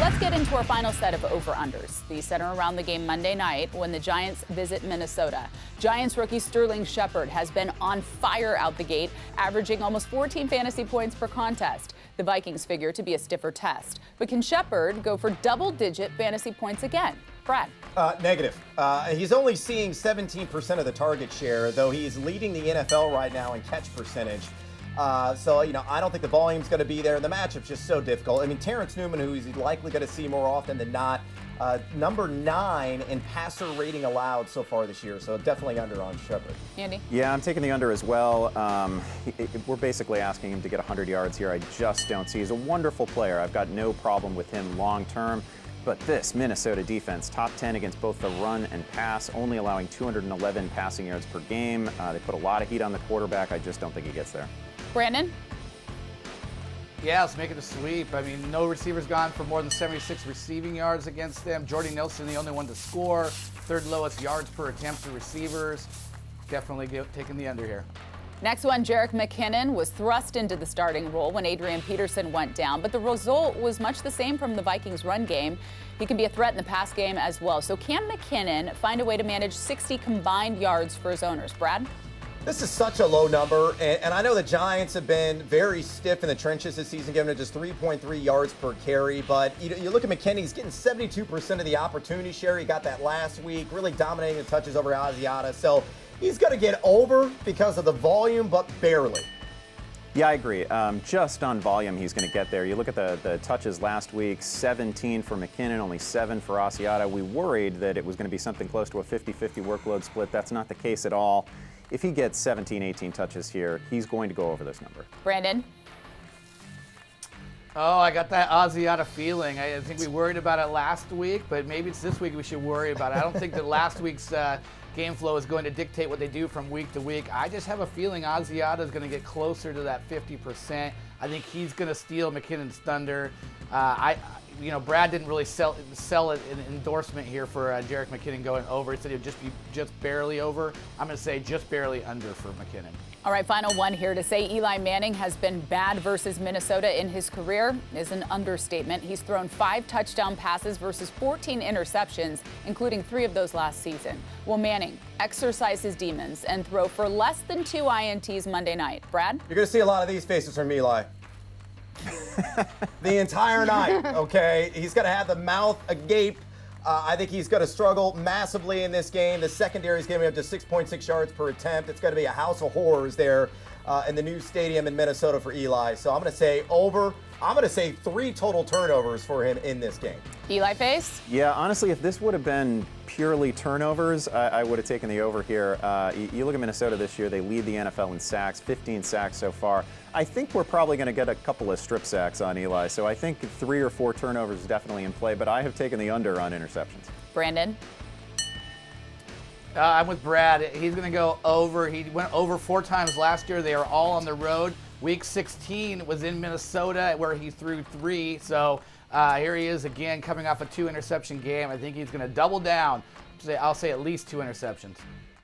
let's get into our final set of over-unders. These center around the game Monday night when the Giants visit Minnesota. Giants rookie Sterling Shepard has been on fire out the gate, averaging almost 14 fantasy points per contest. The Vikings figure to be a stiffer test. But can Shepard go for double-digit fantasy points again? Brad? Negative. He's only seeing 17% of the target share, though he's leading the NFL right now in catch percentage. So, I don't think the volume's going to be there. The matchup's just so difficult. I mean, Terrence Newman, who he's likely going to see more often than not, number 9 in passer rating allowed so far this year. So definitely under on Shepard. Andy? Yeah, I'm taking the under as well. We're basically asking him to get 100 yards here. I just don't see. He's a wonderful player. I've got no problem with him long term. But this Minnesota defense, top 10 against both the run and pass, only allowing 211 passing yards per game. They put a lot of heat on the quarterback. I just don't think he gets there. Brandon? Yeah, let's make it a sweep. I mean, no receiver's gone for more than 76 receiving yards against them. Jordy Nelson, the only one to score. Third lowest yards per attempt to receivers. Definitely taking the under here. Next one, Jerick McKinnon was thrust into the starting role when Adrian Peterson went down, but the result was much the same from the Vikings run game. He can be a threat in the pass game as well. So can McKinnon find a way to manage 60 combined yards for his owners? Brad? This is such a low number, and I know the Giants have been very stiff in the trenches this season, giving it just 3.3 yards per carry. But you look at McKinney, he's getting 72% of the opportunity share. He got that last week, really dominating the touches over Asiata. So he's going to get over because of the volume, but barely. Yeah, I agree. Just on volume, he's going to get there. You look at the touches last week, 17 for McKinnon, only 7 for Asiata. We worried that it was going to be something close to a 50-50 workload split. That's not the case at all. If he gets 17, 18 touches here, he's going to go over this number. Brandon? Oh, I got that Asiata feeling. I think we worried about it last week, but maybe it's this week we should worry about it. I don't think that last week's game flow is going to dictate what they do from week to week. I just have a feeling Asiata is going to get closer to that 50%. I think he's going to steal McKinnon's thunder. Brad didn't really sell an endorsement here for Jerick McKinnon going over. He said it would just be just barely over. I'm going to say just barely under for McKinnon. All right, final one here. To say Eli Manning has been bad versus Minnesota in his career is an understatement. He's thrown 5 touchdown passes versus 14 interceptions, including 3 of those last season. Will Manning exercise his demons and throw for less than 2 INTs Monday night? Brad? You're going to see a lot of these faces from Eli. The entire night, okay? He's going to have the mouth agape. I think he's going to struggle massively in this game. The secondary is giving up to 6.6 yards per attempt. It's going to be a house of horrors there in the new stadium in Minnesota for Eli. So I'm going to say over. I'm going to say 3 total turnovers for him in this game. Eli face? Yeah, honestly, if this would have been purely turnovers, I would have taken the over here. You look at Minnesota this year, they lead the NFL in sacks, 15 sacks so far. I think we're probably going to get a couple of strip sacks on Eli, so I think 3 or 4 turnovers is definitely in play, but I have taken the under on interceptions. Brandon? I'm with Brad. He's going to go over. He went over 4 times last year. They are all on the road. Week 16 was in Minnesota where he threw 3. So here he is again coming off a 2 interception game. I think he's going to double down. I'll say at least 2 interceptions.